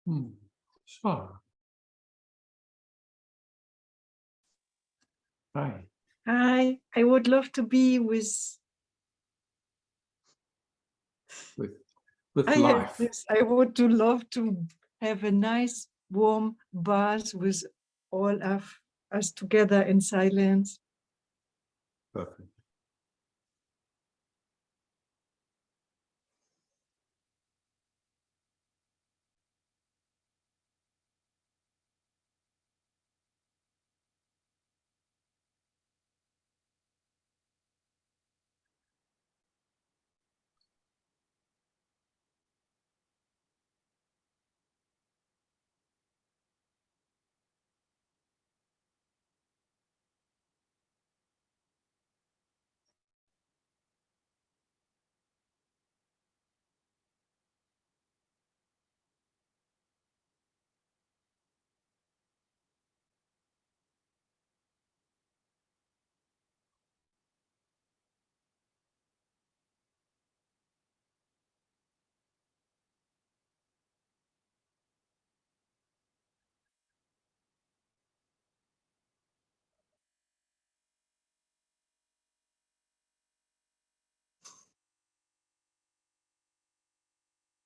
Hmm. Sure. Hi. Hi, I would love to be with life. Yes, I would love to have a nice warm bath with all of us together in silence. Perfect.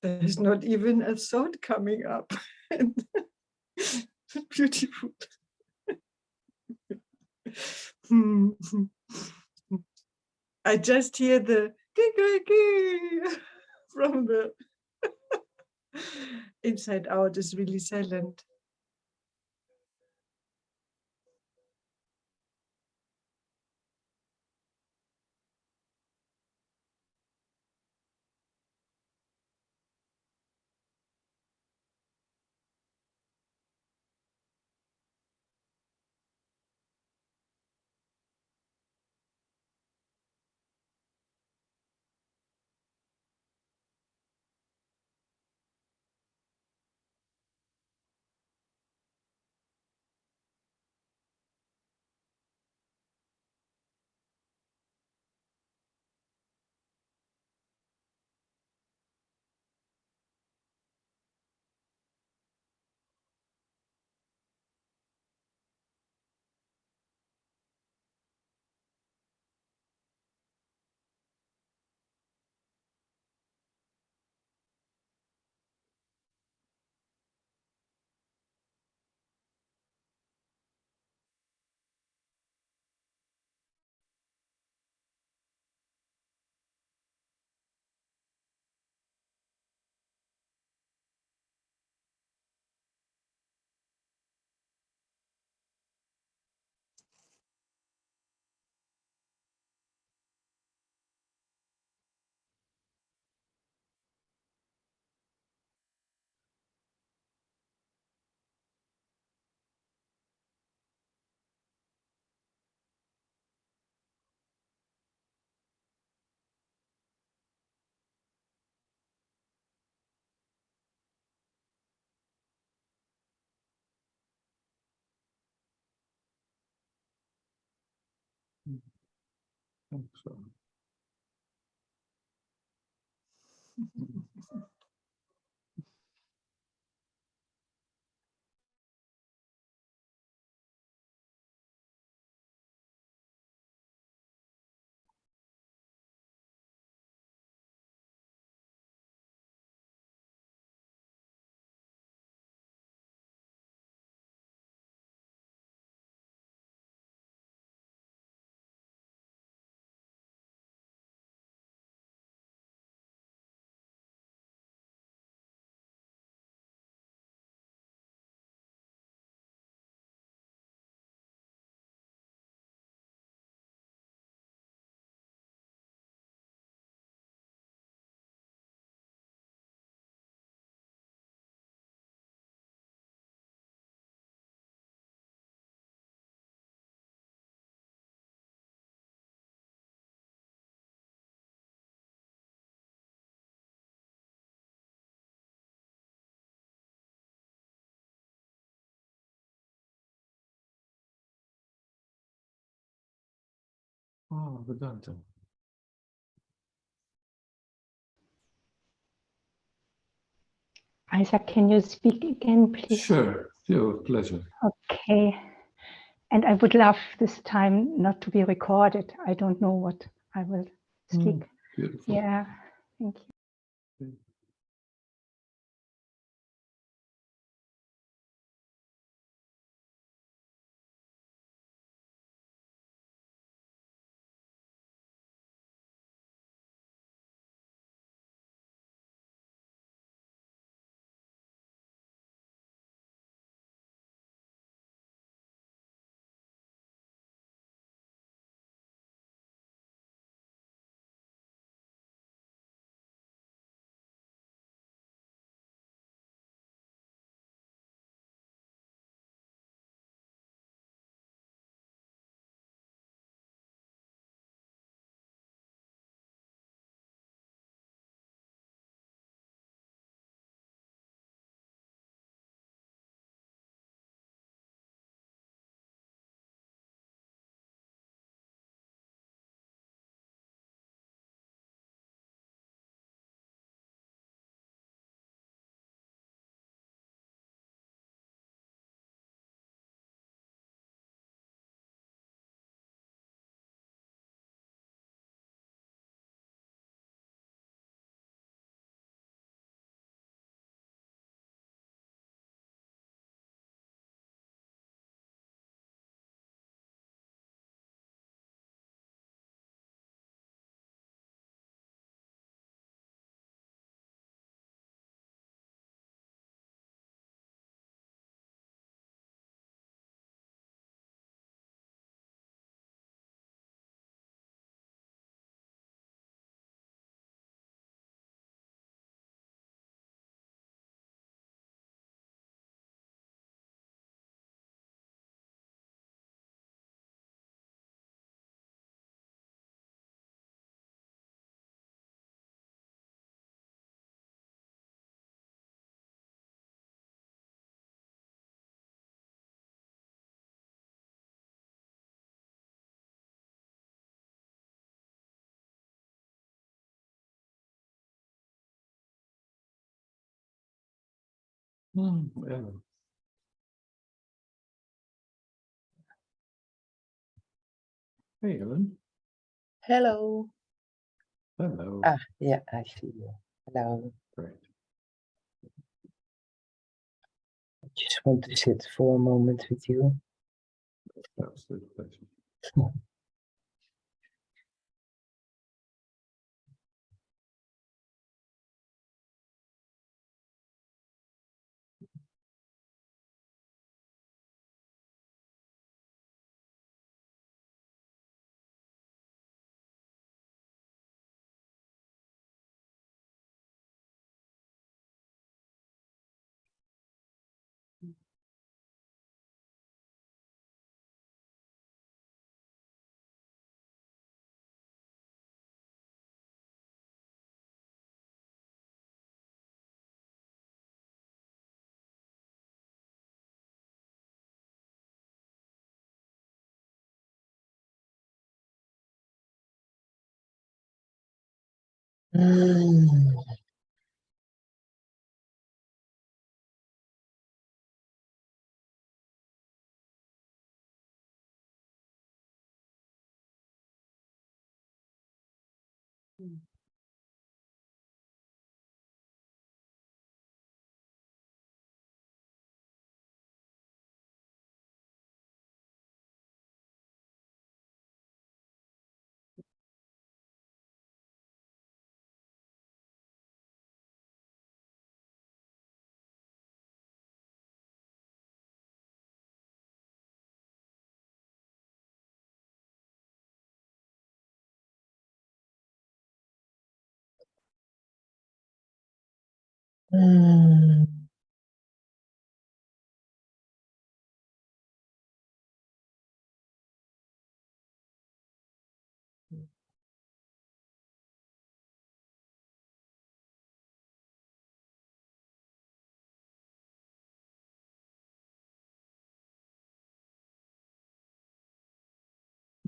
There's not even a thought coming up. Beautiful. I just hear the from the inside out is really silent. So. Oh, Vedanta. Isaac, can you speak again, please? Sure, sure, pleasure. Okay. And I would love this time not to be recorded. I don't know what I will speak. Beautiful. Yeah, thank you. Yeah. Hey, Ellen. Hello. Hello. Yeah, I see you. Hello. Great. I just want to sit for a moment with you. Absolute pleasure. Mm. Mm.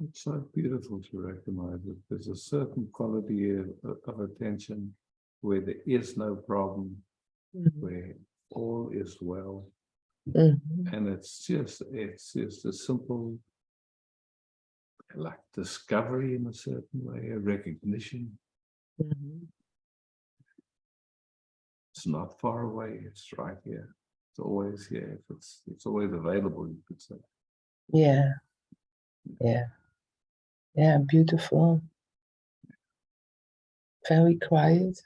It's so beautiful to recognize that there's a certain quality of attention where there is no problem, where all is well. Mhm. And it's just a simple, like discovery in a certain way, a recognition. Mhm. It's not far away, it's right here. It's always here. It's always available, you could say. Yeah. Yeah. Yeah. Beautiful. Very quiet.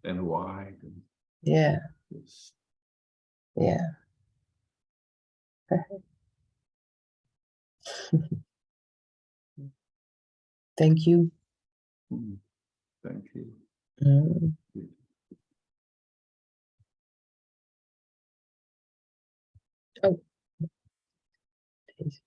And wide. And Yeah. it's, Yeah. Thank you. thank you. Mm. Oh. Please.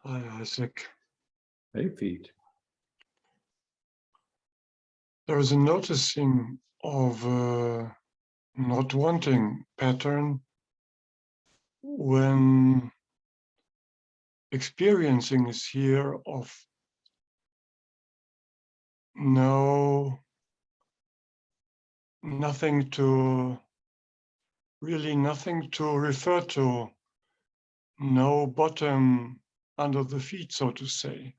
Hi, Isaac. Hey, Pete. There is a noticing of not wanting pattern when experiencing is here of nothing to refer to, no bottom under the feet, so to say.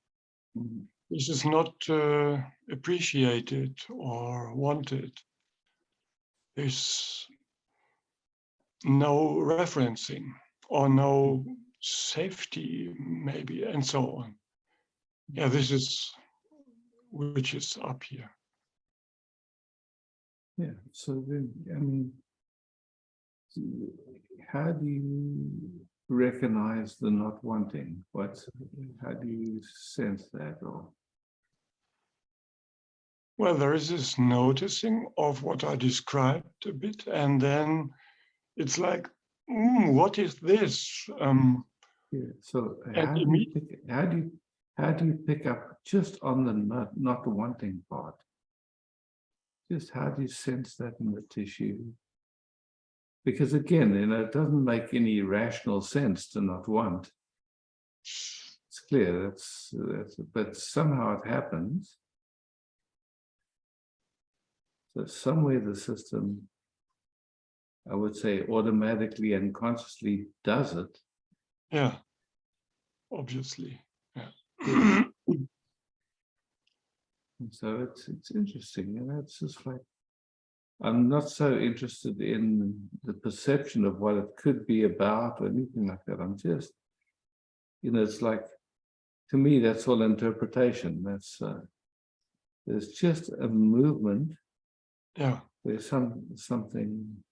Mhm. This is not appreciated or wanted. There's no referencing or no safety, maybe, and so on. Yeah, this is which is up here. Yeah, so then, I mean, how do you recognize the not wanting? How do you sense that? Or Well, there is this noticing of what I described a bit, and then it's like, what is this? yeah, so And how do you pick up just on the not wanting part? just how do you sense that in the tissue? Because again, it doesn't make any rational sense to not want. It's clear, but somehow it happens. So somewhere the system, I would say, automatically and consciously does it. Yeah, obviously. Yeah. And so it's interesting, and it's just like, I'm not so interested in the perception of what it could be about or anything like that. I'm just, it's like, to me, that's all interpretation. There's just a movement. Yeah. Where something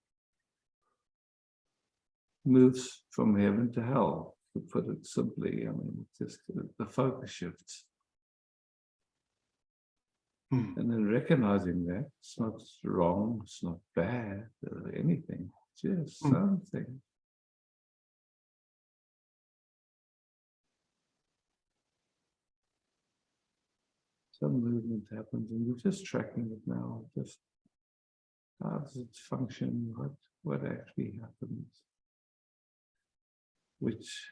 moves from heaven to hell, to put it simply. I mean, just the focus shifts. And then recognizing that it's not wrong, it's not bad, or anything, just something. Some movement happens, and you're just tracking it now. Just how does it function? What actually happens? Which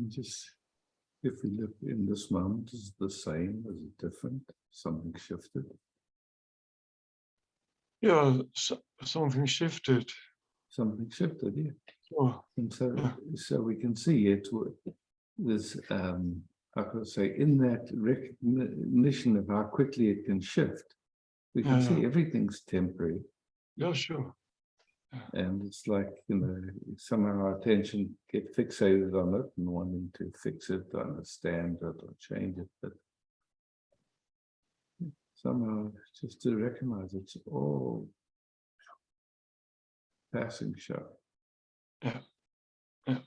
just, if we live in this moment, is it the same? Is it different? Something shifted? Yeah, something shifted. Something shifted, yeah. Oh, And so, yeah. so we can see it. There's, how could I say, in that recognition of how quickly it can shift, we can Yeah. see everything's temporary. Yeah, sure. And it's like, somehow our attention get fixated on it and wanting to fix it, understand it, or change it. But somehow, just to recognize it's all passing show. Yeah. Yeah.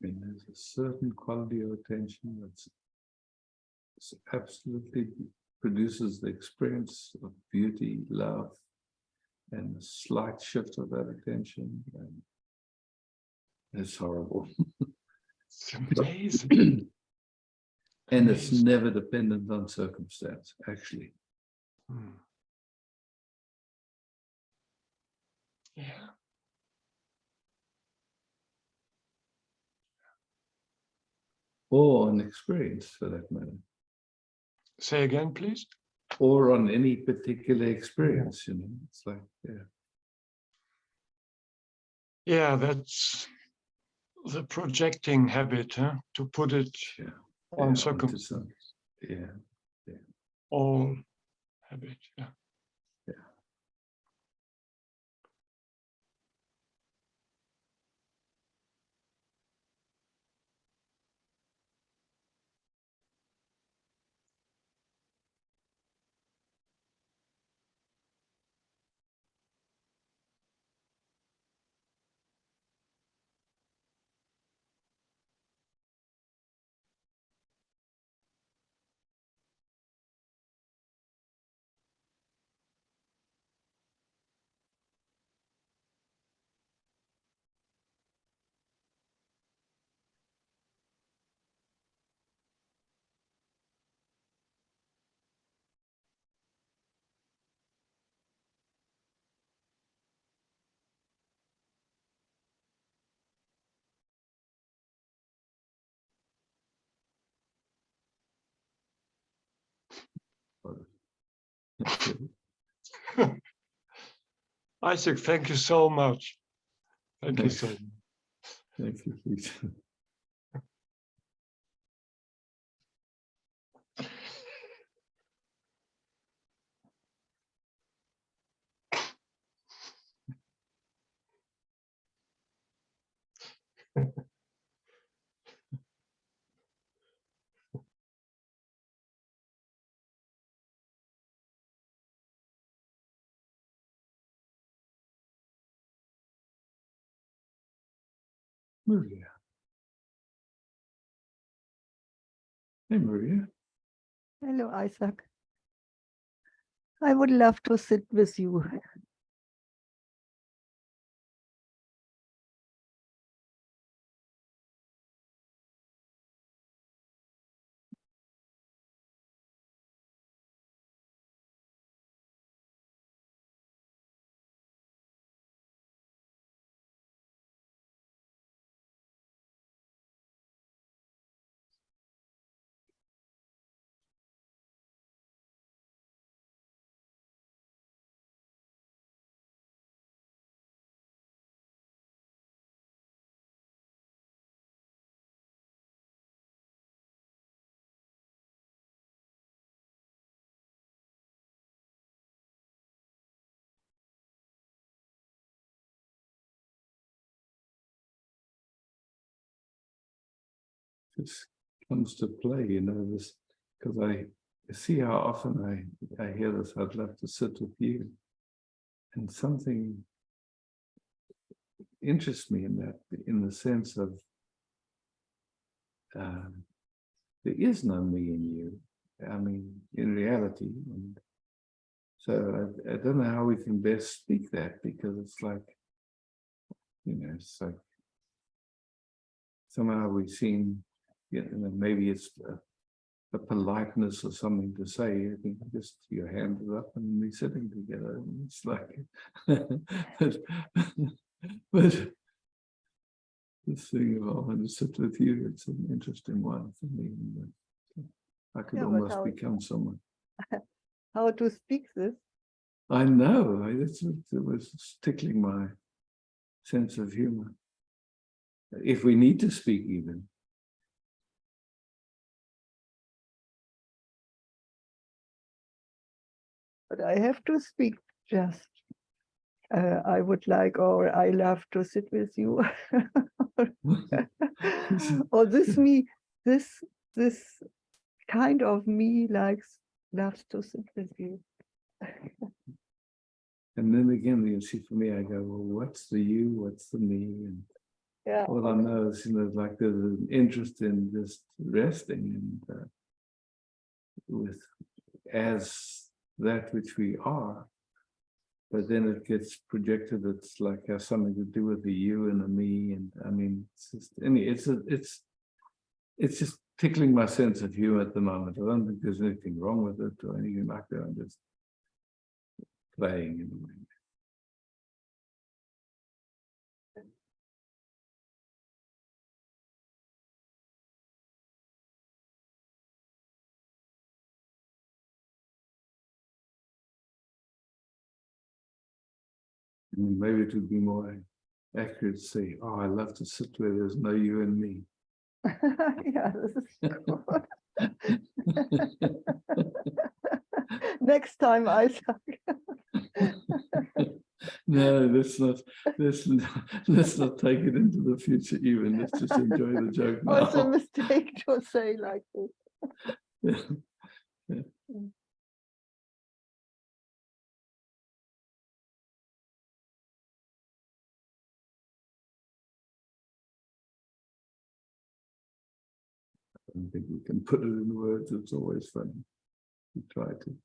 I mean, there's a certain quality of attention that's absolutely produces the experience of beauty, love, and a slight shift of that attention. And it's horrible. It's amazing. And it's Amazing. never dependent on circumstance, actually. Yeah. or on experience for that matter, Say again, please. or on any particular experience, you know, it's like, yeah. Yeah, that's the projecting habit, huh? To put it Yeah, on onto circumstances. yeah, All habit, yeah. Isaac, thank you so much. Thank you so much. Thank you, Peter. Maria. Hey, Maria. Hello, Isaac. I would love to sit with you. This comes to play, you know, this, because I see how often I hear this, I'd love to sit with you. And something interests me in that, in the sense of there is no me in you. I mean, in reality. And so I don't know how we can best speak that, because it's like, you know, it's like somehow we seem, you know, maybe it's a politeness or something to say. I think just your hand is up and we're sitting together. And it's like, but this thing of I want to sit with you, it's an interesting one for me. I could Yeah, but almost how- become someone. How to speak this? I know. It was tickling my sense of humor. If we need to speak, even. But I have to speak just. I would like, or I love to sit with you. Or this me, this kind of me loves to sit with you. And then again, you see, for me, I go, well, what's the you? What's the me? And Yeah. all I know is, you know, like there's an interest in just resting and with as that which we are. But then it gets projected. It's like has something to do with the you and the me. And I mean, it's just, I mean, it's just tickling my sense of humor at the moment. I don't think there's anything wrong with it or anything like that. I'm just playing in a way. Maybe it would be more accurate to say, oh, I love to sit where there's no you and me. Yeah, this is good. Next time, Isaac. No, let's not take it into the future even. Let's just enjoy the joke Oh, it's a now. mistake to say like this. Yeah. I don't think we can put it in words. It's always funny. We try to.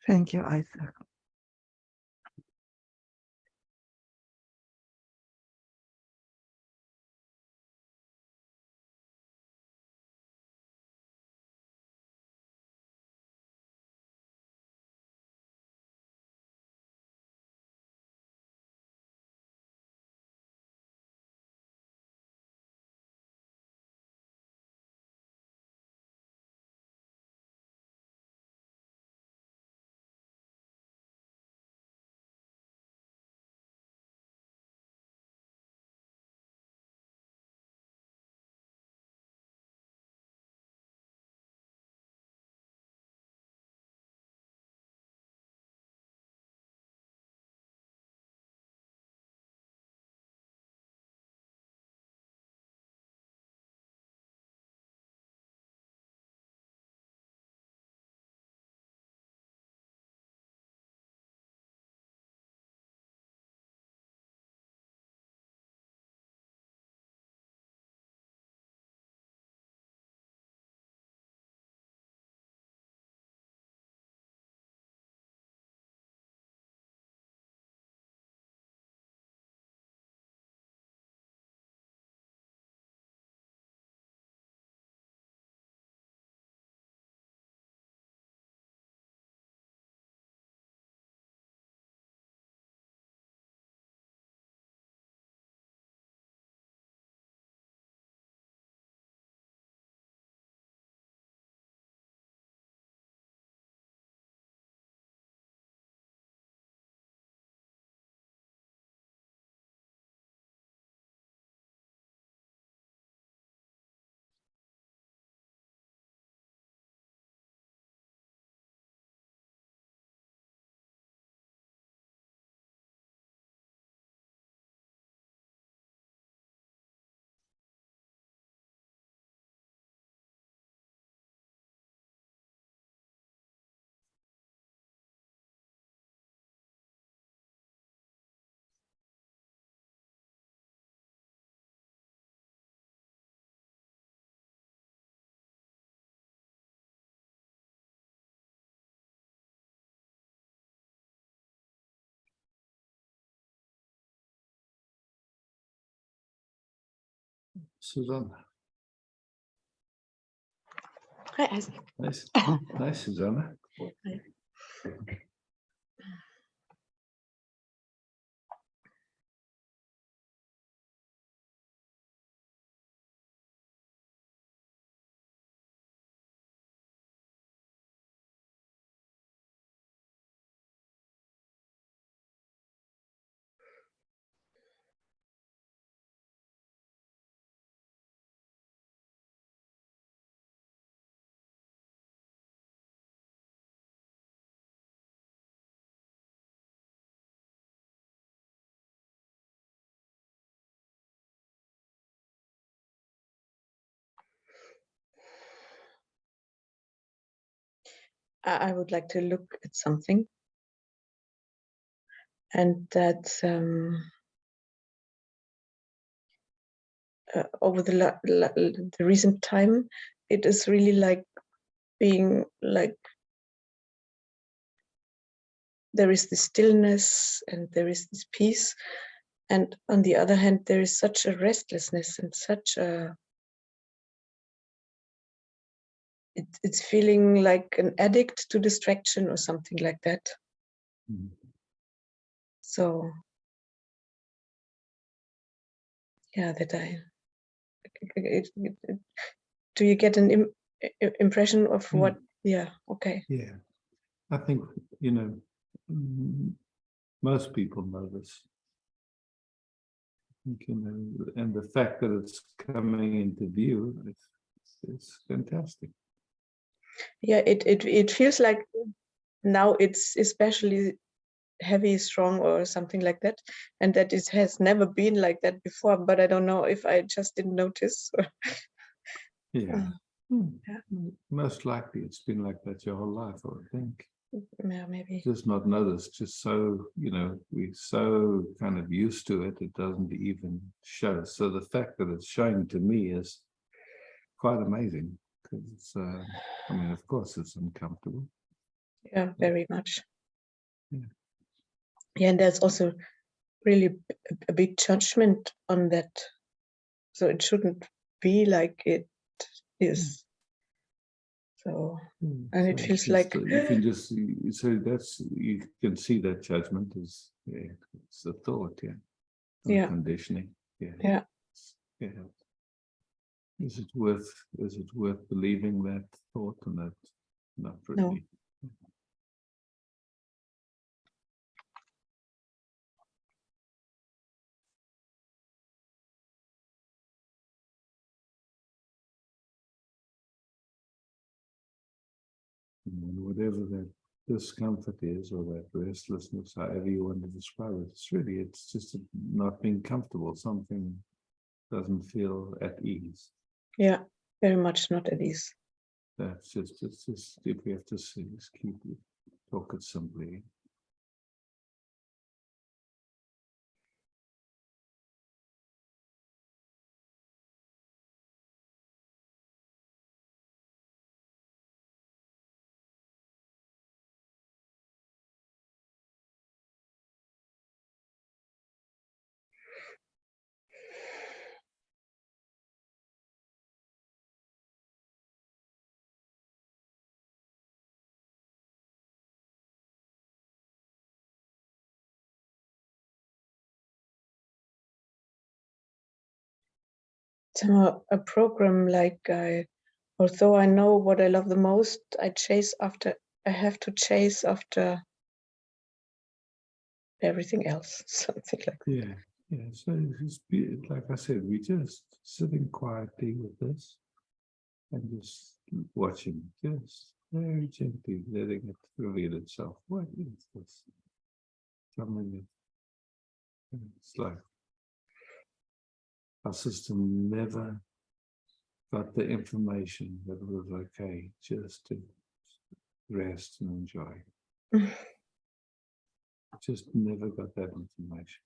Thank you, Isaac. Susanna. Hi, Isaac. Nice, nice, Susanna. I would like to look at something, and that over the recent time, it is really like being like there is this stillness and there is this peace, and on the other hand, there is such a restlessness and such a it's feeling like an addict to distraction or something like that. Mm. So yeah, that do you get an impression of what? Yeah, okay. Yeah, I think, you know, most people know this. I think, you know, and the fact that it's coming into view, it's fantastic. Yeah, it feels like now it's especially heavy, strong, or something like that, and that it has never been like that before. But I don't know if I just didn't notice. Yeah. Yeah. Most likely it's been like that your whole life, I would think. Yeah, maybe. Just not noticed, just so, you know, we're so kind of used to it, it doesn't even show. So the fact that it's showing to me is quite amazing, because it's, I mean, of course it's uncomfortable. Yeah, very much. Yeah. Yeah, and there's also really a big judgment on that. So it shouldn't be like it is. So, and it So feels just, like you can just so that's, you can see that judgment is, yeah, it's a thought, yeah, yeah, conditioning, yeah, yeah. yeah. Is it worth believing that thought? And that, not really. And whatever that discomfort is, or that restlessness, however you want to describe it, it's just not being comfortable. Something doesn't feel at ease. Yeah, very much not at ease. It's just if we have to see, just keep it, talk it simply. Somehow a program like although I know what I love the most, I have to chase after everything else, something like that. Yeah, yeah. So it's like I said, we just sitting quietly with this and just watching, just very gently letting it reveal itself. What is this? Something that, it's like our system never got the information that it was okay just to rest and enjoy. Just never got that information.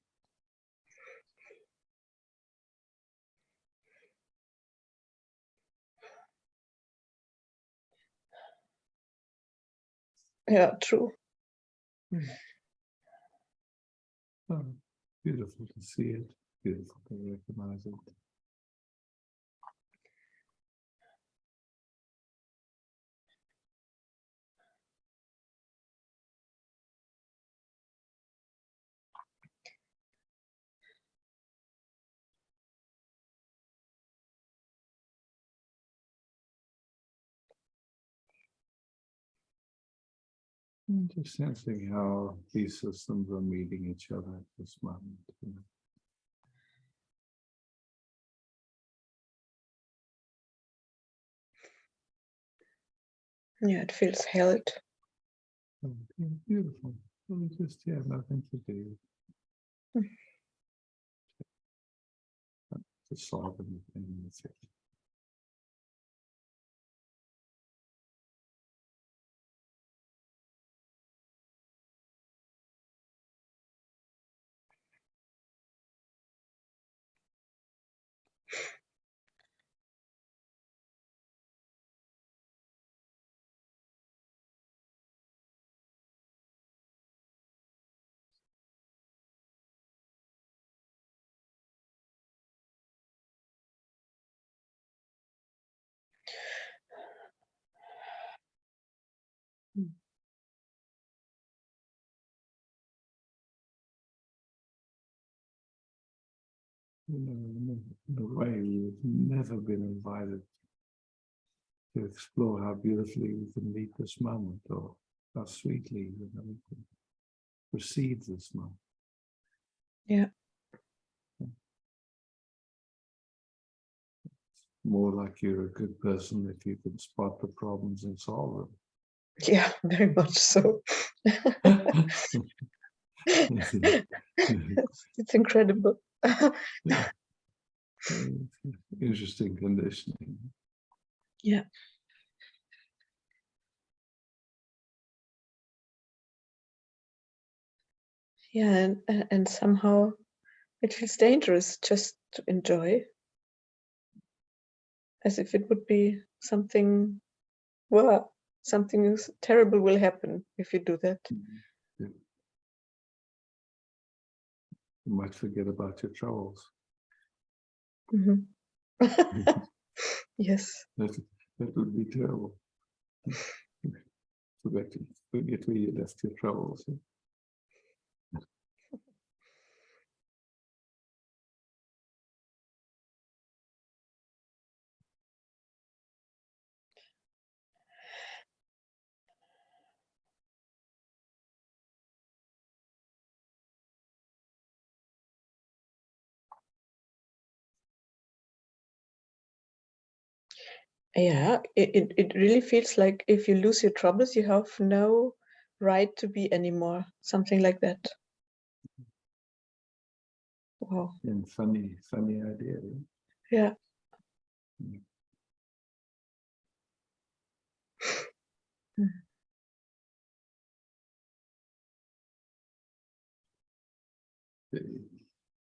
Yeah, true. Oh, beautiful to see it, beautiful to recognize it. Just sensing how these systems are meeting each other at this moment. Yeah, it feels held. Okay, beautiful. Well, just nothing to do. To solve anything. That's it. In a way, we've never been invited to explore how beautifully we can meet this moment, or how sweetly we can perceive this moment. Yeah. More like you're a good person if you can spot the problems and solve Yeah, very much so. them. It's incredible. Interesting conditioning. Yeah. Yeah, and somehow it feels dangerous just to enjoy, as if it would be something, well, something terrible will happen if you do that. You might forget about your troubles. Mhm. Yes. That would be terrible. Forget where you left your troubles. Yeah, it really feels like if you lose your troubles, you have no right to be anymore. Something like that. Wow. And funny idea. Yeah.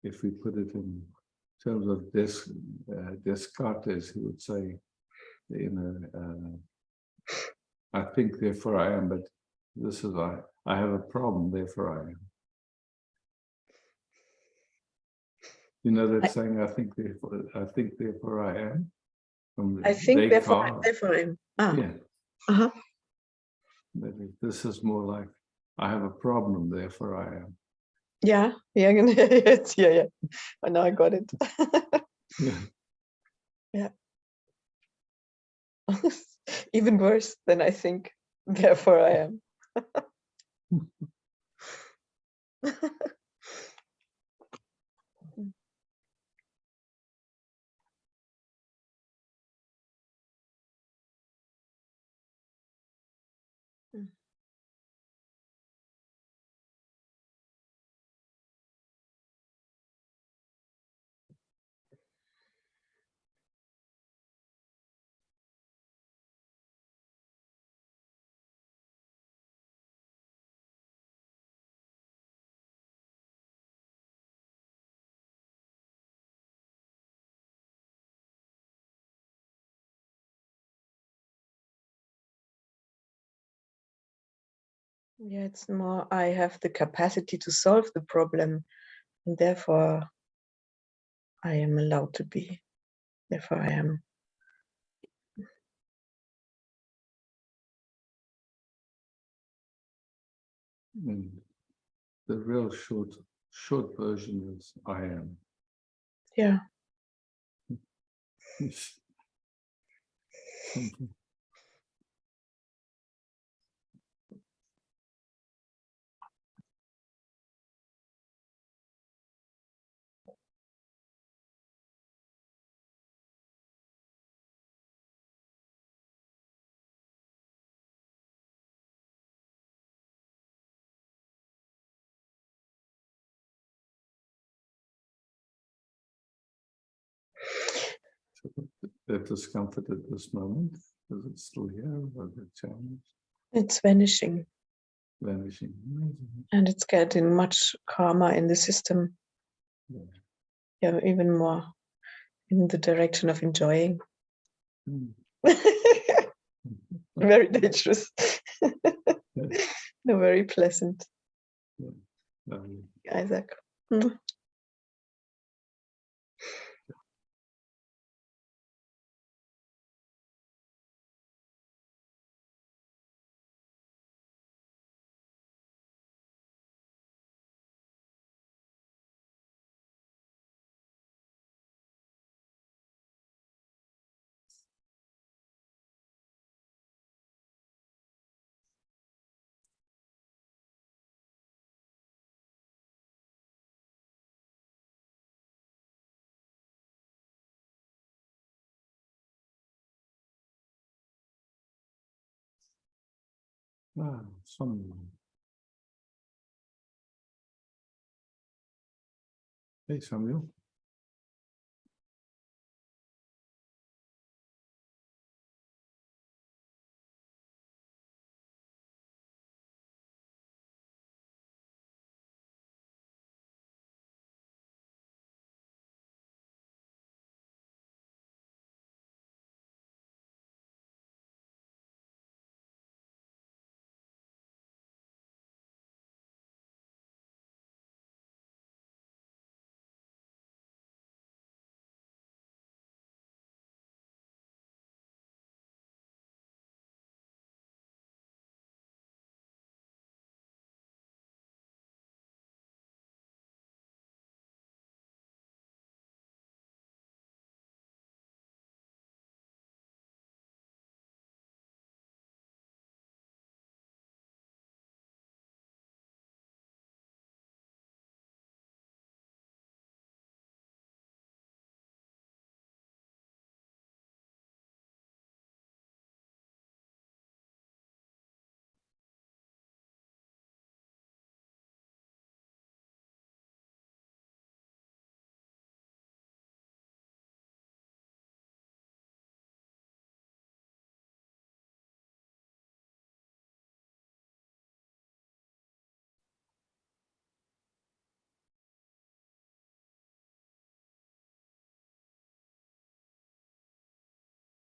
If we put it in terms of Descartes, he would say, I think, therefore I am, but this is I have a problem, therefore I am. You know that saying, I think, therefore I am? From I think Descartes. therefore I'm. Yeah. Uh-huh. But this is more like, I have a problem, therefore I am. Yeah, yeah, yes, yeah. I know I got it. Yeah. Yeah. Even worse than I think, therefore I am. Yeah, it's more I have the capacity to solve the problem, and therefore I am allowed to be. Therefore I am. And the real short version is I am. Yeah. Something. the discomfort at this moment? Is it still here or the challenge It's vanishing, vanishing? Amazing. and it's getting much calmer in the system. Yeah. Yeah, even more in the direction of enjoying. Mm. Very dangerous. Yeah. No, very pleasant, Lovely. Isaac. Mm. Ah, some. Hey, Samuel.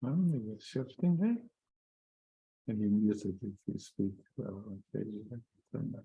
You're shifting there. And you mute it if you speak. Well, okay, you have to turn that.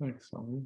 Thanks, Samuel.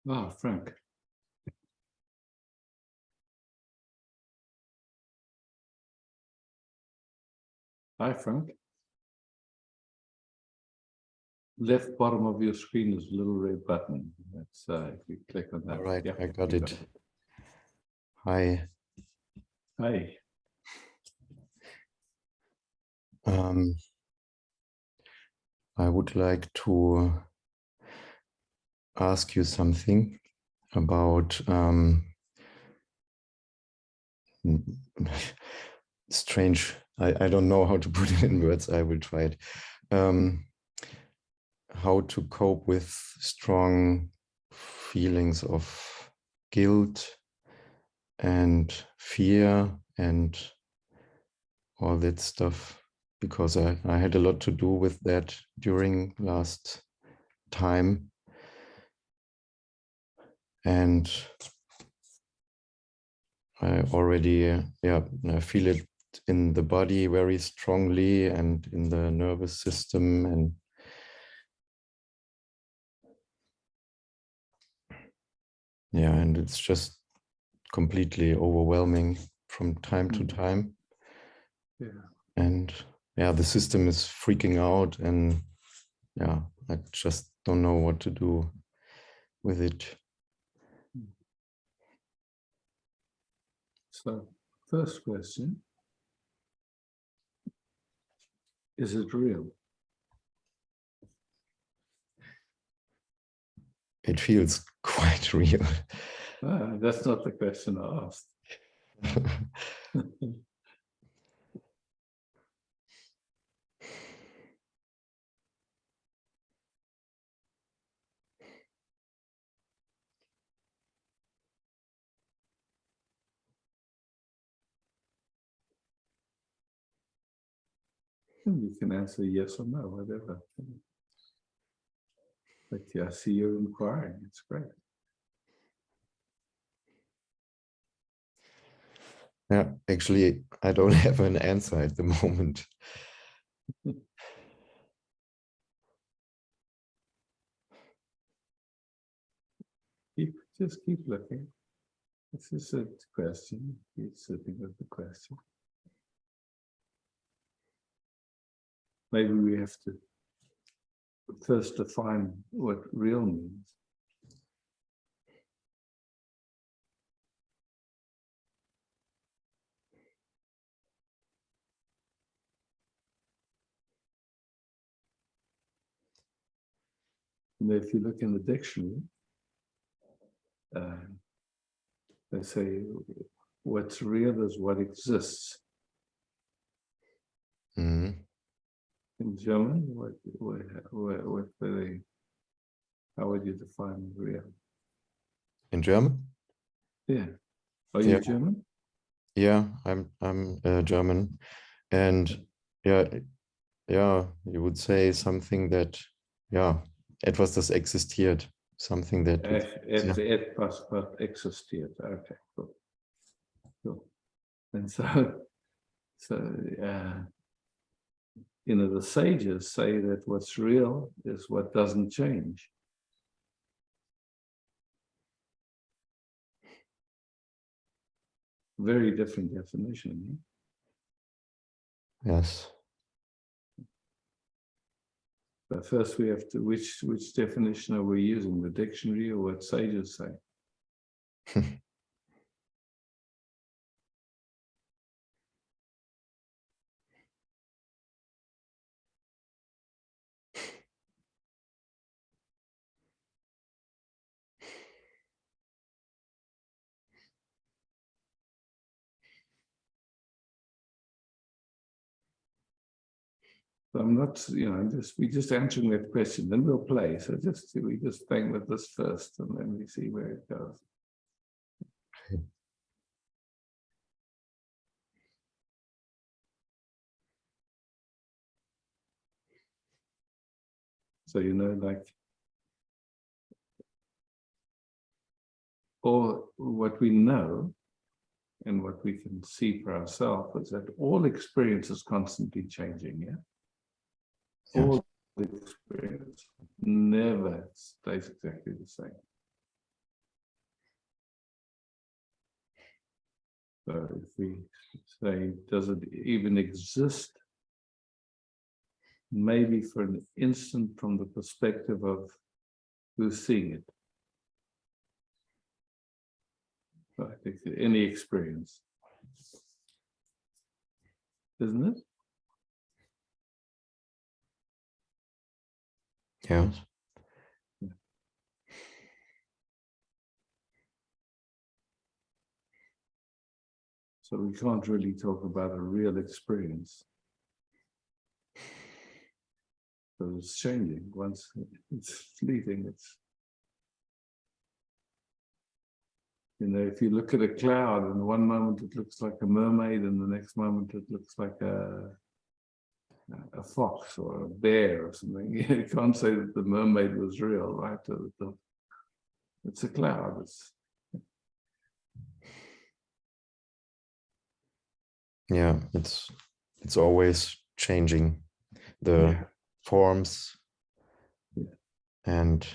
Ah, Frank. Hi, Frank. Left bottom of your screen is a little red button. That's if you click on that. All right, Yeah, I got you it. Hi. Hi. I would like to ask you something about strange. I don't know how to put it in words. I will try it. How to cope with strong feelings of guilt and fear and all that stuff, because I had a lot to do with that during last time. And I already, I feel it in the body very strongly and in the nervous system. And yeah, and it's just completely overwhelming from time to time. Yeah. And yeah, the system is freaking out, and yeah, I just don't know what to do with it. So, first question, is it real? It feels quite real. That's not the question I asked. You can answer yes or no, whatever. But yeah, I see you're inquiring. It's great. Yeah, actually, I don't have an answer at the moment. Just keep looking. This is a question. Keep sitting with the question. Maybe we have to first define what real means. And if you look in the dictionary, they say what's real is what exists. Mm. In German, how would you define real? In German? Yeah. Are you German? Yeah, I'm German, and yeah, you would say something that, etwas, das existiert, something that Etwas, was existiert. Okay, cool. Cool. And so the sages say that what's real is what doesn't change. Very different definition. Yes. But first we have to, which definition are we using, the dictionary or what sages say? So I'm not, we're just answering that question, then we'll play. So we just bang with this first and then we see where it goes. Okay. So, like, or what we know and what we can see for ourselves is that all experience is constantly changing, yeah? Yes. All experience never stays exactly the same. So if we say, does it even exist? Maybe for an instant from the perspective of who's seeing it. Right, any experience, isn't it? Yeah. So we can't really talk about a real experience. So it's changing once it's fleeting. It's, you know, if you look at a cloud and one moment it looks like a mermaid and the next moment it looks like a fox or a bear or something. You can't say that the mermaid was real, right? It's a cloud. Yeah, it's always changing. The forms and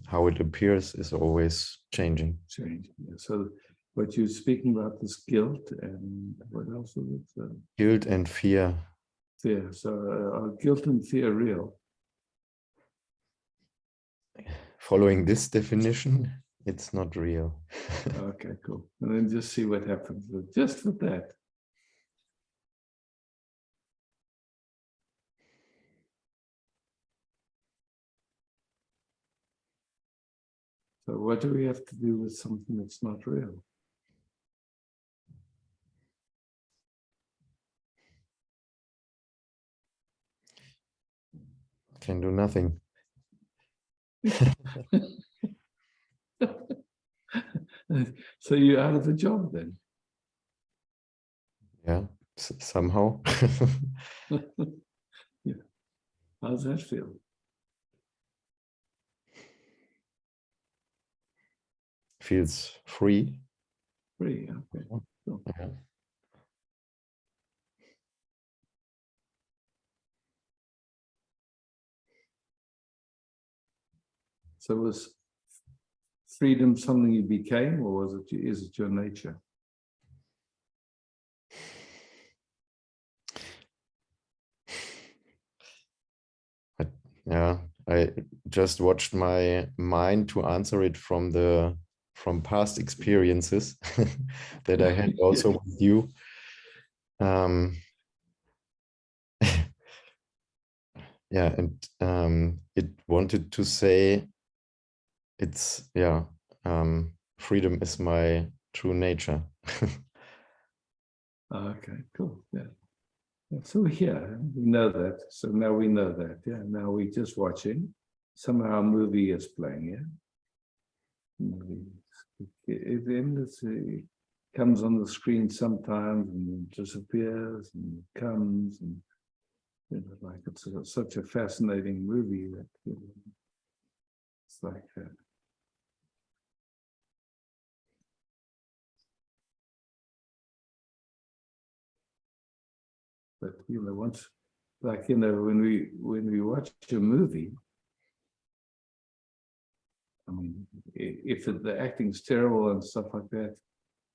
how it appears is always changing. Changing. Yeah. So what you're speaking about is guilt and what else was it? Guilt and fear. Fear. So are guilt and fear real? Following this definition, it's not real. Okay, cool. And then just see what happens. Just with that. So what do we have to do with something that's not real? Can do nothing. So you're out of a job then? Yeah, somehow. Yeah. How does that feel? Feels free. Free, okay. Cool. Yeah. So was freedom something you became, or is it your nature? Yeah, I just watched my mind to answer it from past experiences that I had also with you. Yeah, and it wanted to say it's freedom is my true nature. Okay, cool. Yeah. So here we know that. So now we know that. Yeah. Now we're just watching. Somehow a movie is playing. Yeah. Movie. It comes on the screen sometimes and disappears and comes and like it's such a fascinating movie that it's like. But once, like when we watch a movie, I mean, if the acting's terrible and stuff like that,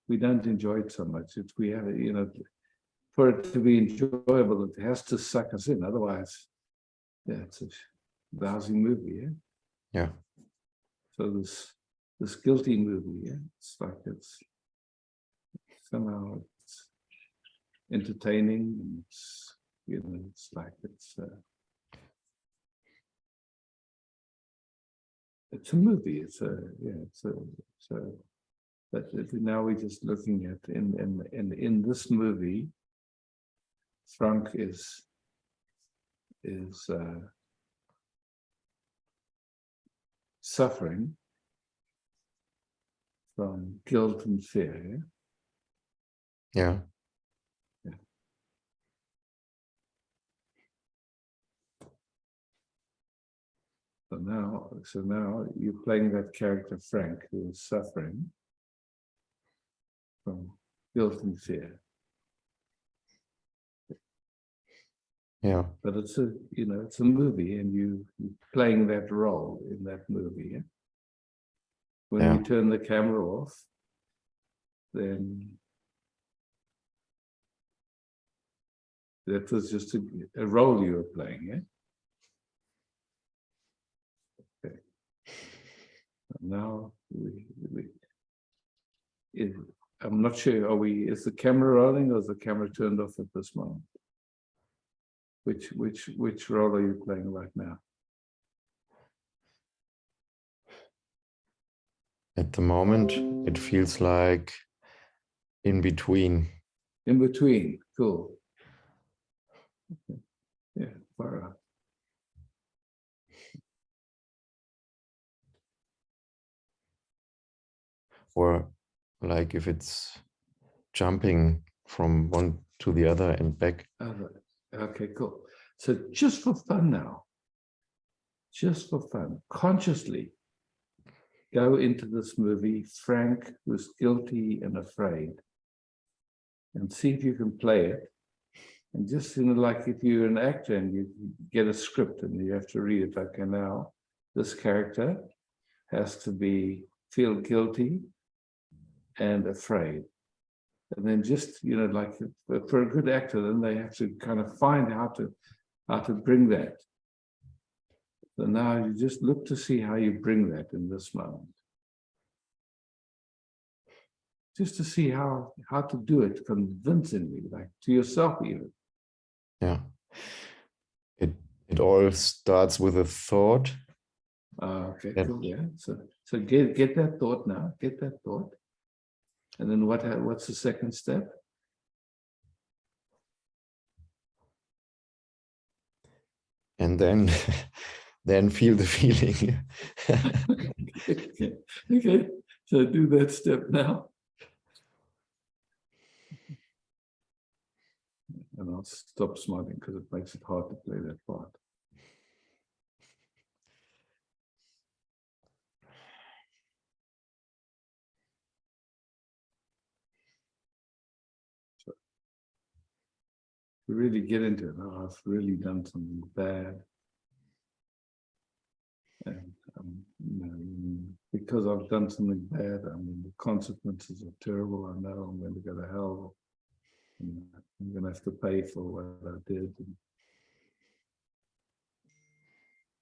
we don't enjoy it so much. We have for it to be enjoyable, it has to suck us in. Otherwise, yeah, it's a lousy movie. Yeah. Yeah. So this guilty movie, yeah, it's like it's somehow it's entertaining and it's like it's a movie. It's but now we're just looking at in this movie, Frank is suffering from guilt and fear. Yeah. So now you're playing that character Frank, who is suffering from guilt and fear. Yeah. But it's a movie, and you're playing that role in that movie. Yeah? When we turn the camera off, then That was just a role you were playing, yeah? Okay. Now I'm not sure, is the camera rolling or is the camera turned off at this moment? Which role are you playing right now? At the moment, it feels like in between. In between, cool. Okay. Yeah, far out. Or like if it's jumping from one to the other and back. Okay, cool. So just for fun now, just for fun, consciously go into this movie, Frank was guilty and afraid, and see if you can play it. And just, like if you're an actor and you get a script and you have to read it, okay, now this character has to feel guilty and afraid. And then just, like for a good actor, then they have to kind of find how to bring that. So now you just look to see how you bring that in this moment. Just to see how to do it convincingly, like to yourself even. Yeah. It all starts with a thought. Okay, Yeah. cool, yeah. So get that thought now, get that thought. And then what's the second step? And then then feel the feeling. Okay, so do that step now. And I'll stop smiling because it makes it hard to play that part. So to really get into it, I've really done something bad. And because I've done something bad, the consequences are terrible. I know I'm going to go to hell. And I'm going to have to pay for what I did. And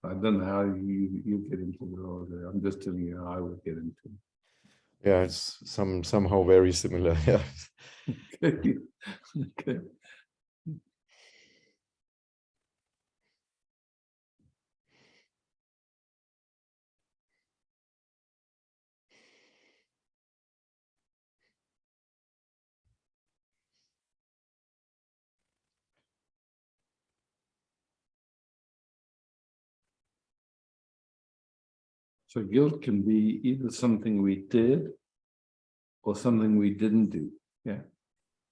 I don't know how you get into the role there. I'm just telling you how I would get into it. Yeah, it's somehow very similar. Yeah. Okay. Okay. So guilt can be either something we did or something we didn't do. Yeah.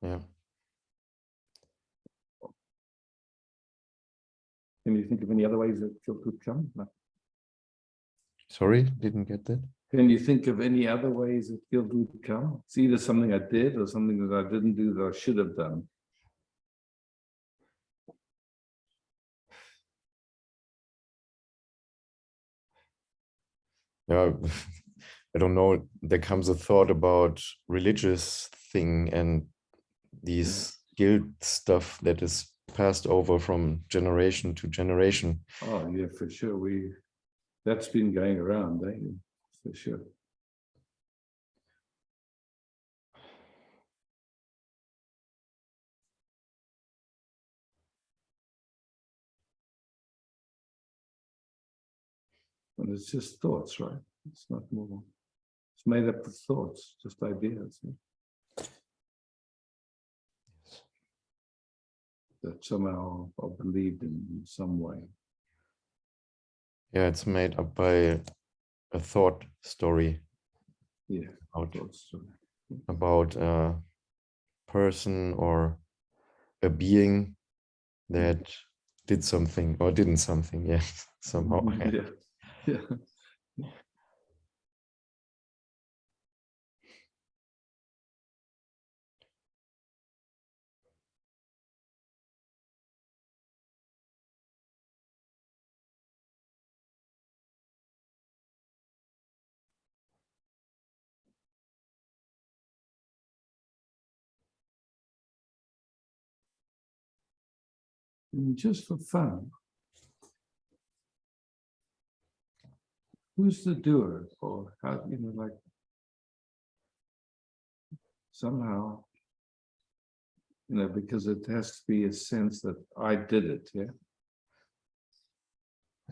Yeah. Can you think of any other ways that guilt could come? No. Sorry, didn't get that. Can you think of any other ways that guilt would come? It's either something I did or something that I didn't do that I should have done. Yeah, I don't know. There comes a thought about religious thing and these guilt stuff that is passed over from generation to generation. Oh yeah, for sure. That's been going around, eh? For sure. And it's just thoughts, right? It's not more. It's made up of thoughts, just ideas. Yeah? That somehow are believed in some way. Yeah, it's made up by a thought story. Yeah, about, thoughts. about a person or a being that did something or didn't something. Yeah, somehow. Yeah, yeah. Just for fun. Who's the doer, or how, like somehow, because it has to be a sense that I did it, yeah.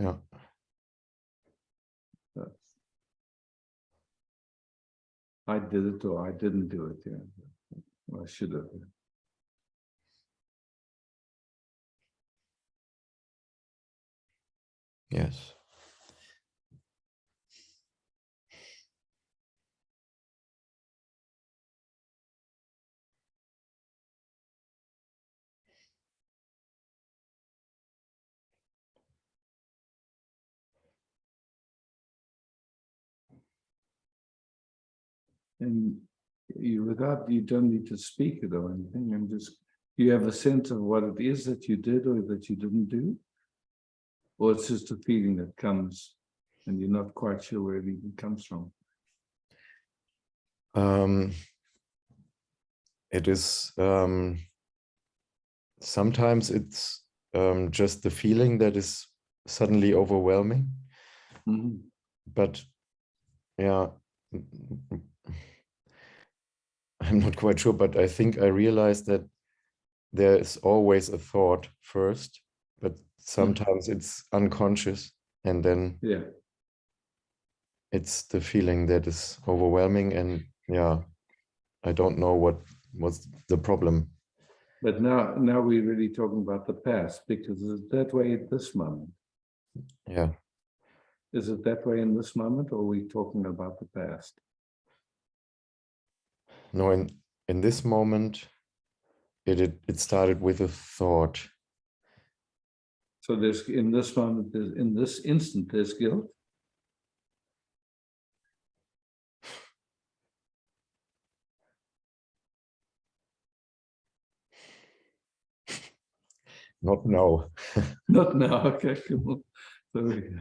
Yeah. I did it or I didn't do it, yeah. Well, I should have. Yes. And you don't need to speak it or anything, and just you have a sense of what it is that you did or that you didn't do, or it's just a feeling that comes and you're not quite sure where it even comes from. It is sometimes it's just the feeling that is suddenly overwhelming. Mm-hmm. But yeah, I'm not quite sure, but I think I realized that there is always a thought first, but sometimes it's unconscious, and then Yeah. it's the feeling that is overwhelming. And yeah, I don't know what was the problem. But now we're really talking about the past, because it's that way at this moment. Yeah. Is it that way in this moment, or are we talking about the past? No, in this moment, it started with a thought. So there's in this moment, in this instant, there's guilt. Not now. Not now. Okay, cool. Sorry.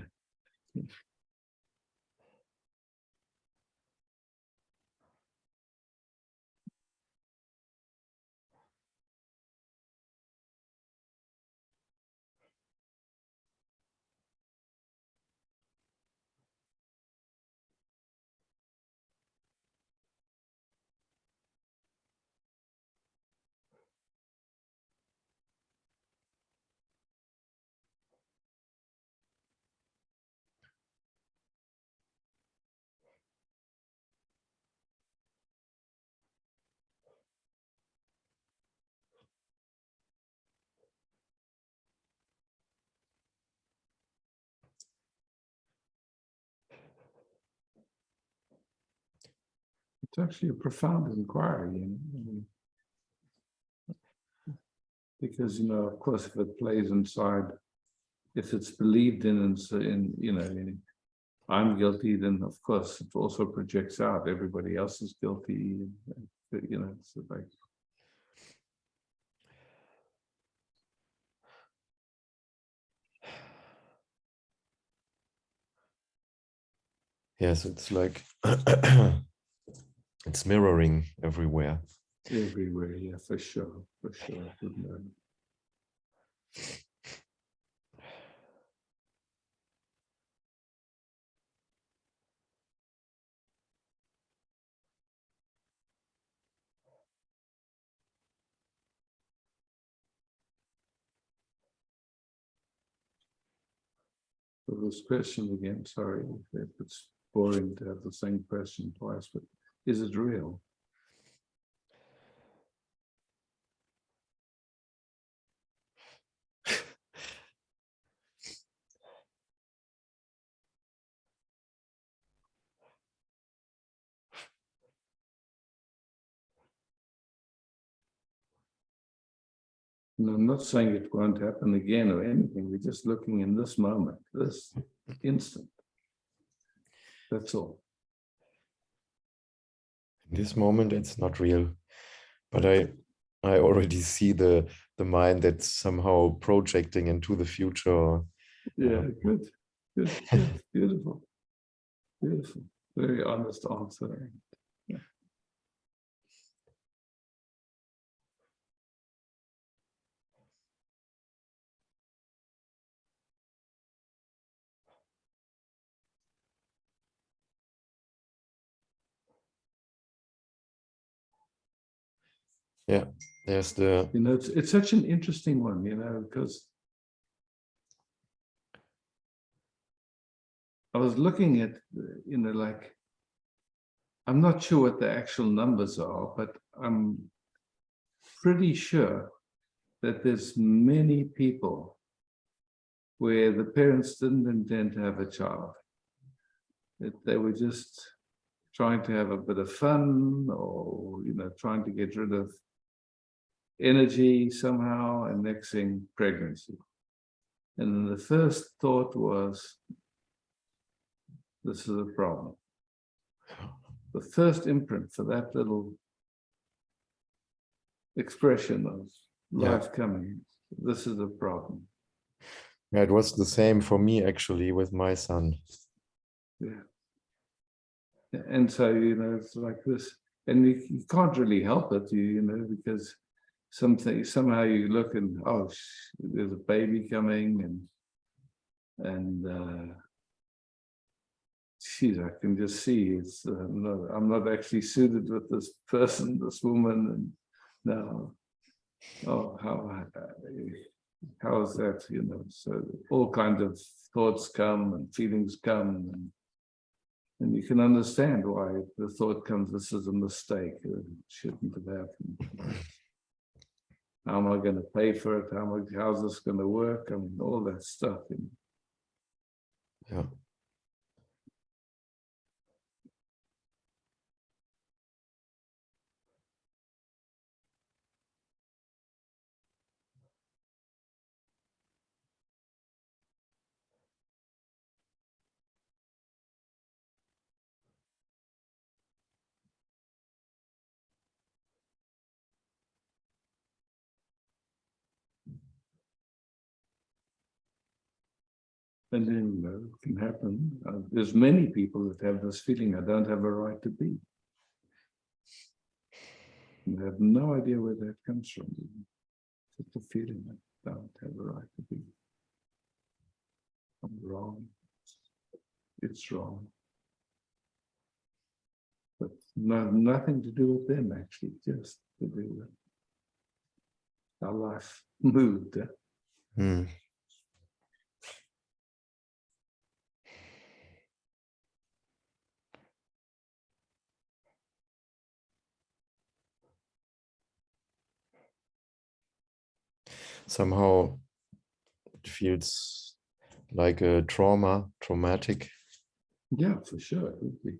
It's actually a profound inquiry, because of course, if it plays inside, if it's believed in, and so I'm guilty, then of course it also projects out. Everybody else is guilty, it's like. Yes, it's like it's mirroring everywhere. Everywhere, yeah, for sure, for sure. Good know. So this question again, sorry if it's boring to have the same question twice, but is it real? And I'm not saying it won't happen again or anything. We're just looking in this moment, this instant. That's all. In this moment, it's not real, but I already see the mind that's somehow projecting into the future. Yeah, good. Beautiful. Beautiful. Very honest answer. Yeah, there's the You know, it's such an interesting one, you know, because I was looking at, you know, like, I'm not sure what the actual numbers are, but I'm pretty sure that there's many people where the parents didn't intend to have a child. That they were just trying to have a bit of fun, or, you know, trying to get rid of energy somehow, and next thing, pregnancy. And then the first thought was, this is a problem. The first imprint for that little expression of life coming, this is a problem. yeah, it was the same for me actually with my son. Yeah. And so, you know, it's like this, and you can't really help it, you know, because somehow you look and, oh, there's a baby coming, and geez, I can just see it's I'm not actually suited with this person, this woman, and now, oh, how is that, you know? So all kinds of thoughts come and feelings come, and you can understand why the thought comes, this is a mistake, it shouldn't have happened. How am I going to pay for it? How's this going to work? I mean, all that stuff. Yeah. And then, you know, it can happen. There's many people that have this feeling, I don't have a right to be. And they have no idea where that comes from. Just a feeling I don't have a right to be. I'm wrong. It's wrong. But nothing to do with them, actually, just to do with how life moved. Hmm. Somehow it feels like a traumatic. Yeah, for sure. It would be.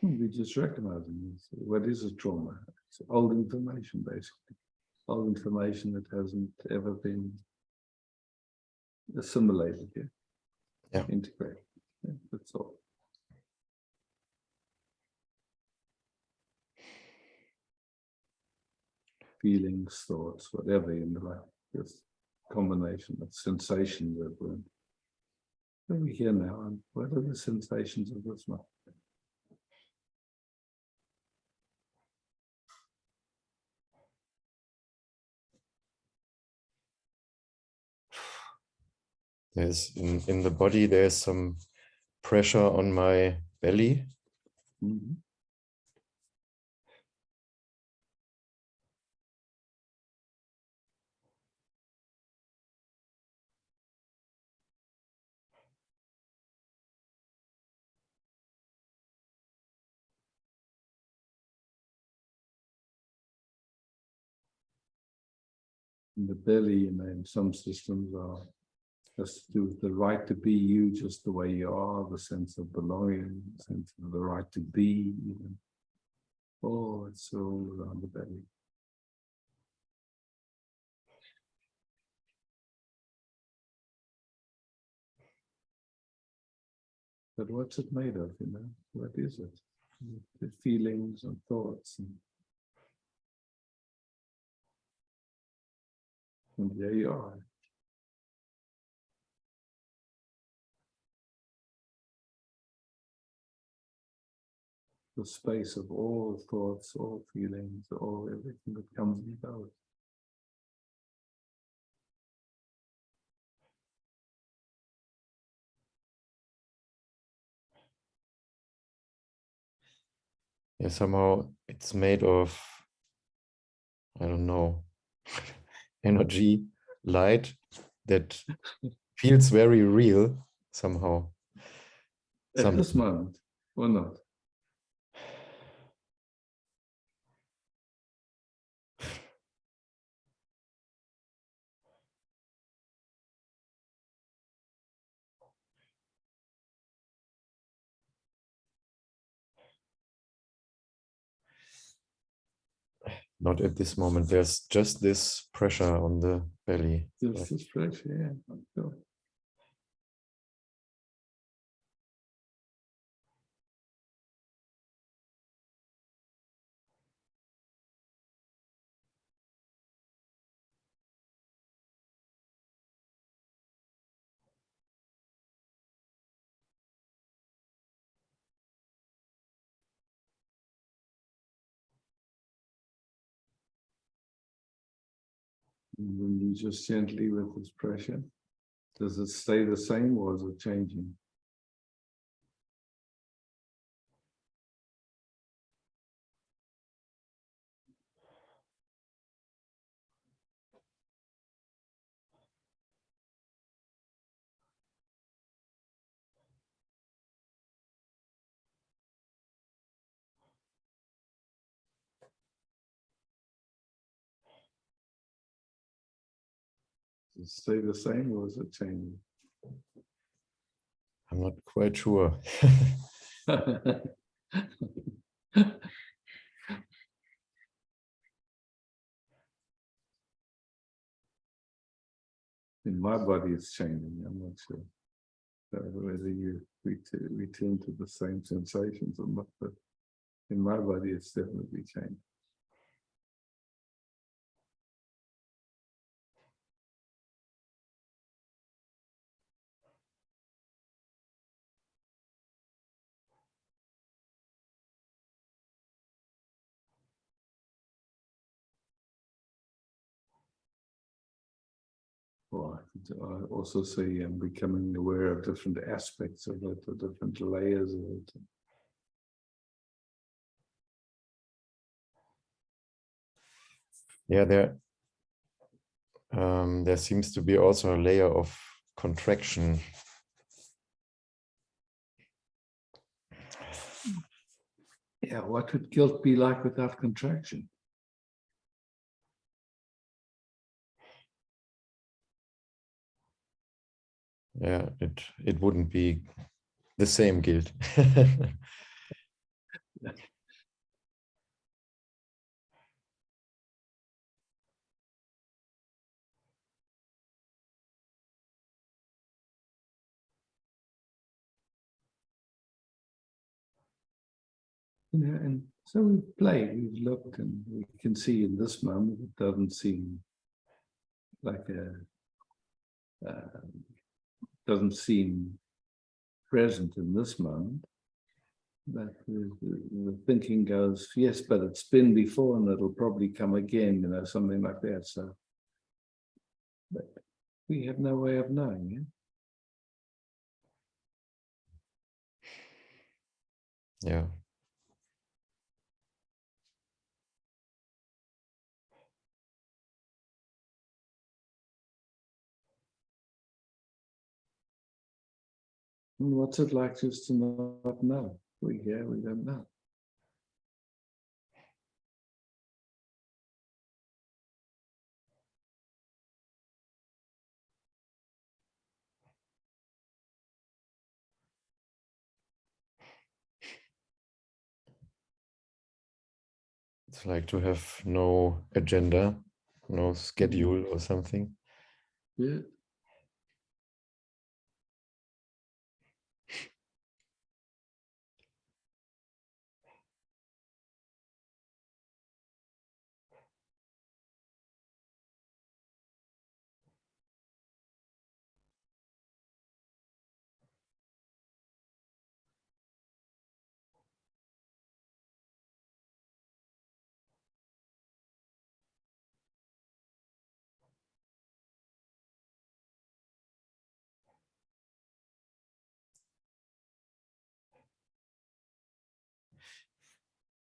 We just recognizing this. What is a trauma? It's old information, basically. Old information that hasn't ever been assimilated yet. Yeah. Integrated. Yeah, that's all. Feelings, thoughts, whatever in the life. This combination of sensations that we're here now. And what are the sensations of this one? There's in the body, there's some pressure on my belly. Mm-hmm. In the belly, you know, in some systems has to do with the right to be you just the way you are, the sense of belonging, the sense of the right to be. Even. Oh, it's all around the belly. But what's it made of, you know? What is it? The feelings and thoughts. And there you are. the space of all thoughts, all feelings, all everything that comes and goes. Yeah, somehow it's made of, I don't know, energy, light that feels very real somehow. At this moment, or not? Not at this moment. There's just this pressure on the belly. Just this pressure, yeah. I'm sure. And then you just gently with this pressure. Does it stay the same or is it changing? Does it stay the same or is it changing? I'm not quite sure. In my body, it's changing. I'm not sure whether you return to the same sensations or not, but in my body, it's definitely changing. Or I also say I'm becoming aware of different aspects of it, or different layers of it. Yeah, there seems to be also a layer of contraction. Yeah, what would guilt be like without contraction? Yeah, it wouldn't be the same guilt. And so we've played, we've looked, and we can see in this moment it doesn't seem like doesn't seem present in this moment. But the thinking goes, yes, but it's been before and it'll probably come again, something like that. So, but we have no way of knowing. Yeah? Yeah. And what's it like just to not know? We don't know. It's like to have no agenda, no schedule or something. Yeah.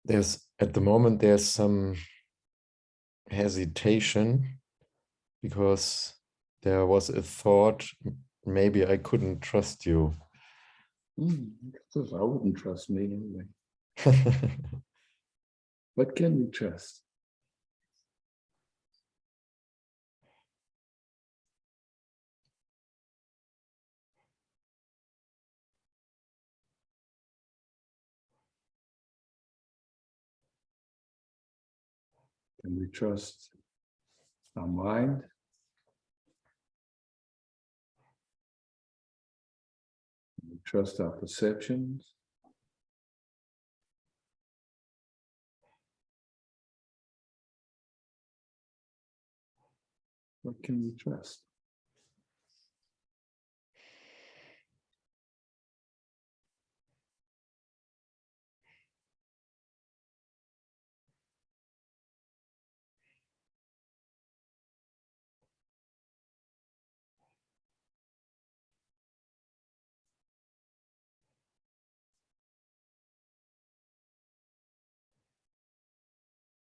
at the moment there's some hesitation because there was a thought maybe I couldn't trust you. Because I wouldn't trust me anyway. What can we trust? Can we trust our mind? Can we trust our perceptions? What can we trust?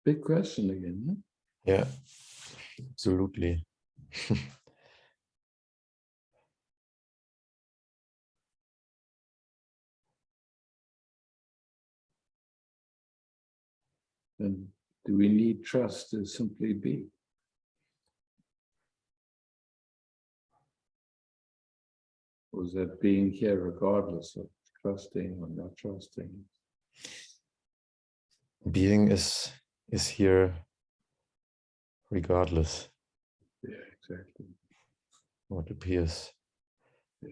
Big question again, huh? Yeah, absolutely. And do we need trust to simply be? Or is that being here regardless of trusting or not trusting? Being is here regardless Yeah, exactly. what appears. Yeah.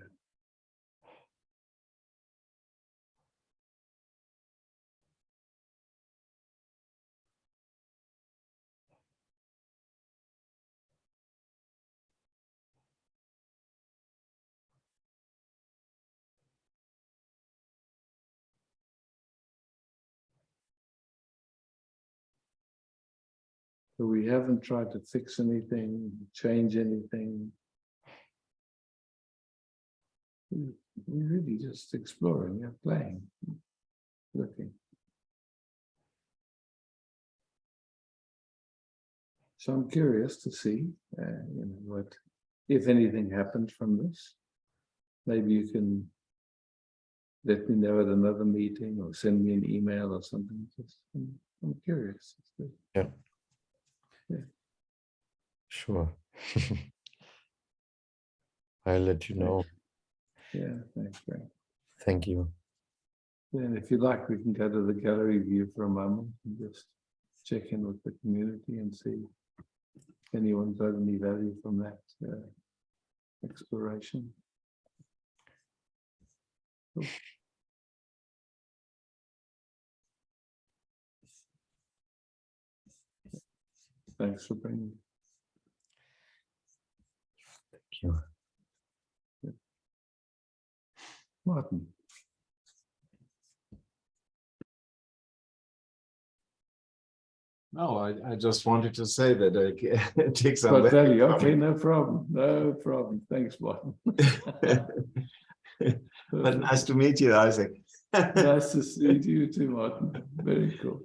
So we haven't tried to fix anything, change anything. We're really just exploring, yeah, playing, looking. So I'm curious to see, what, if anything happens from this. Maybe you can let me know at another meeting or send me an email or something. Just, I'm curious. Yeah. Yeah. Sure. I'll let you know. Yeah, thanks, Frank. Thank you. Yeah, if you like, we can go to the gallery view for a moment and just check in with the community and see if anyone got any value from that exploration. Cool. Thanks for bringing. Thank you. Martin. No, I just wanted to say that I take some Got value. from Okay, it. no problem. No problem. Thanks, Martin. But nice to meet you, Isaac. Nice to see you too, Martin. Very cool.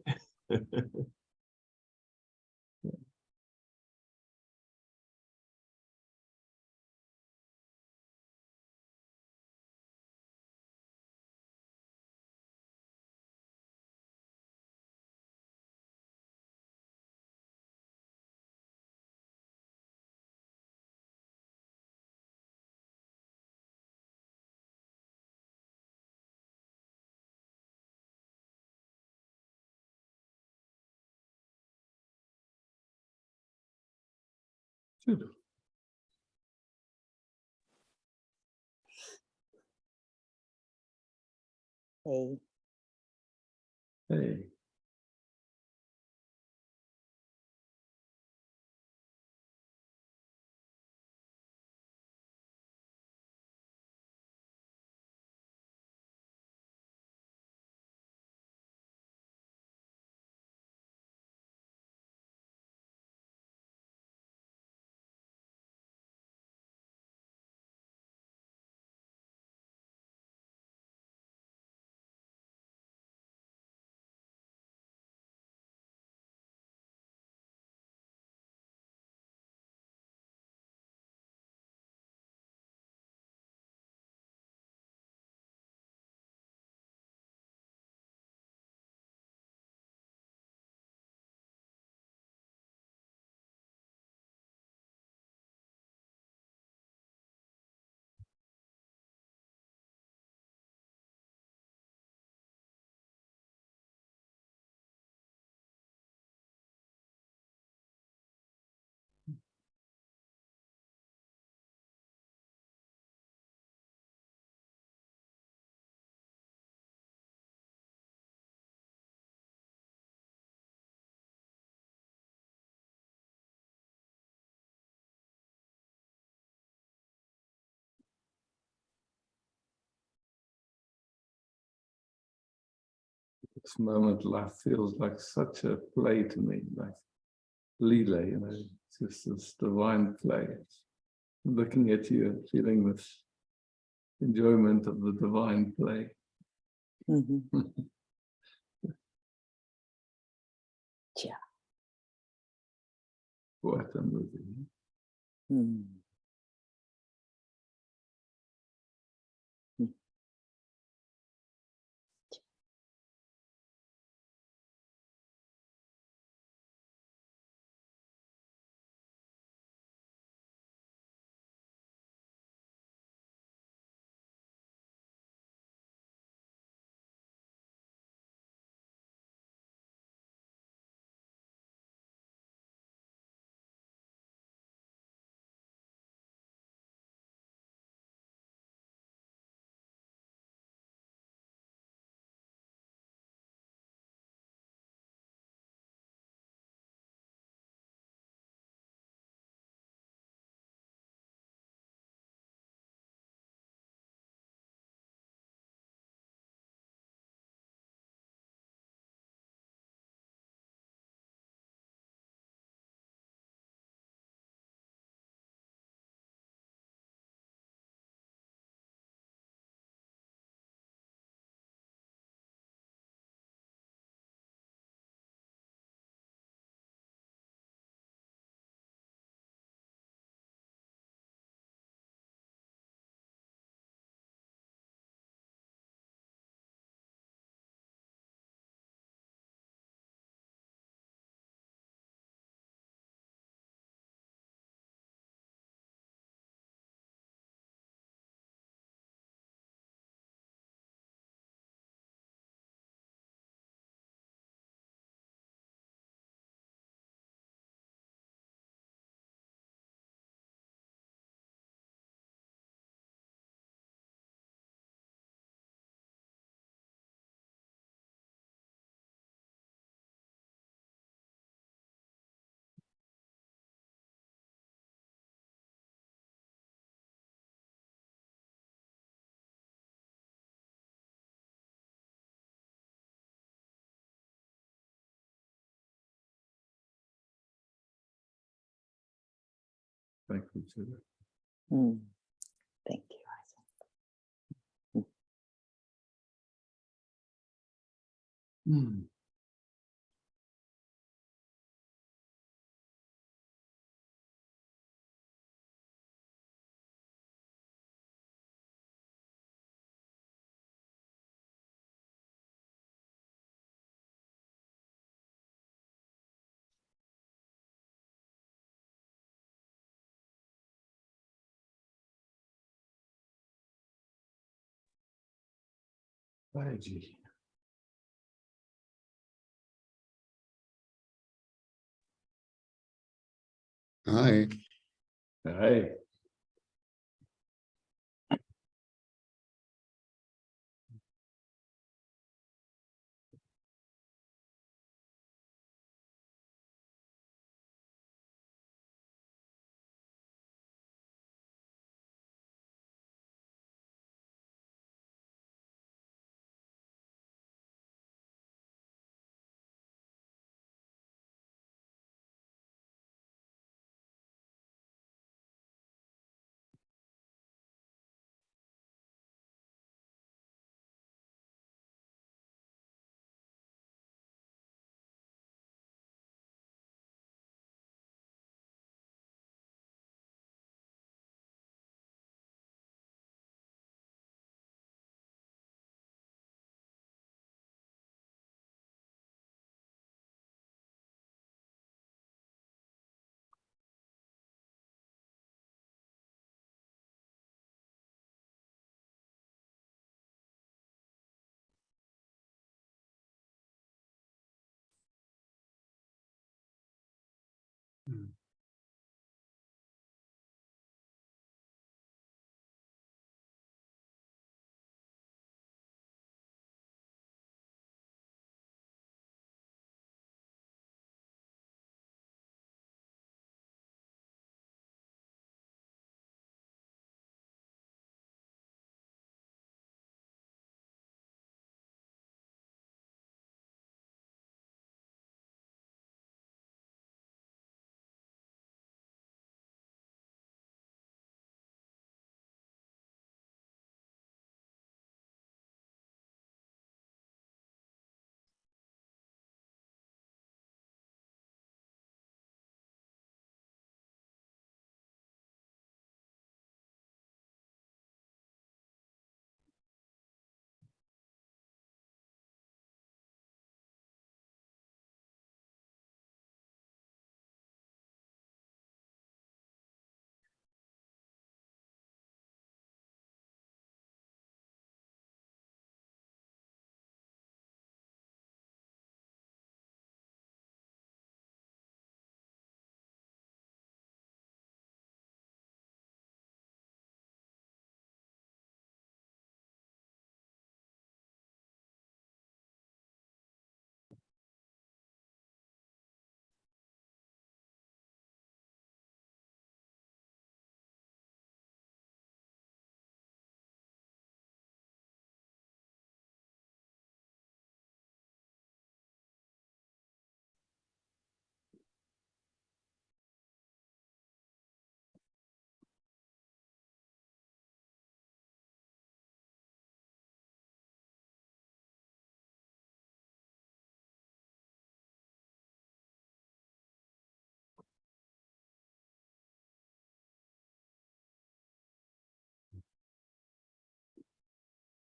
Good. Hey. this moment, life feels like such a play to me, like Leela, it's just this divine play. It's looking at you and feeling this enjoyment of the divine play. Yeah. Quite a movie. Thank you, Julie. Thank you. Bye, G. Hi. Hey.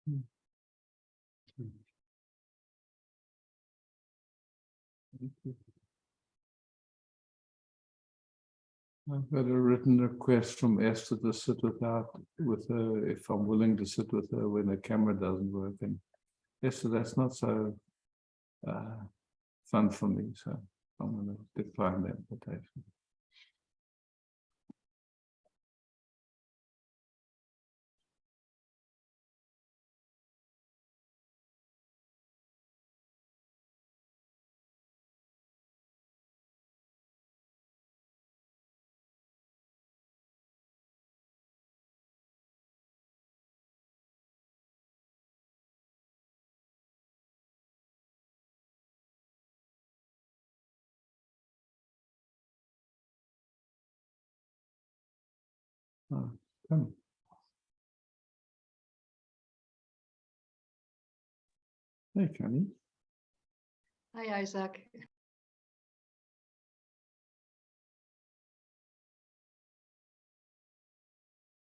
Mm. Thank you. I've got a written request from Esther to sit with her if I'm willing to sit with her when the camera doesn't work. And Esther, that's not so fun for me, so I'm going to decline that invitation. Oh, come. Hey, Connie. Hi, Isaac.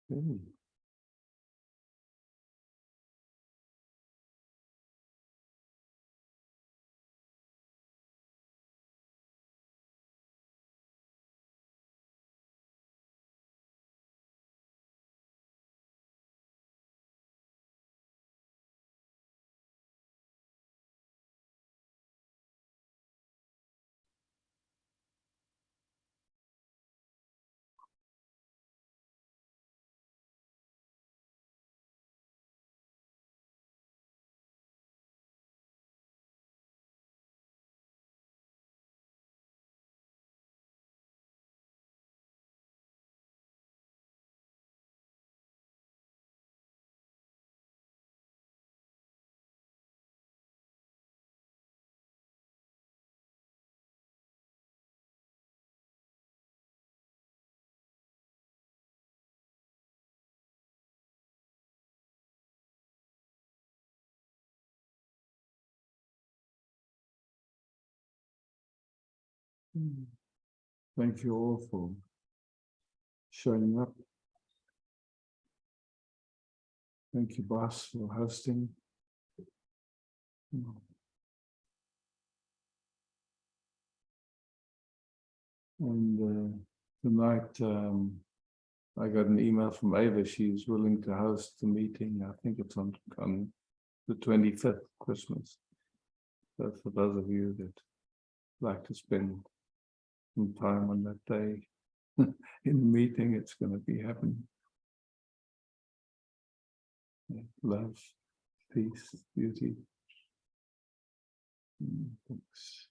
Hey. Thank you all for showing up. Thank you, boss, for hosting. And tonight, I got an email from Ava. She's willing to host the meeting. I think it's on the 25th, Christmas. So for those of you that like to spend some time on that day in the meeting, it's going to be happening. Yeah, love, peace, beauty. Thanks.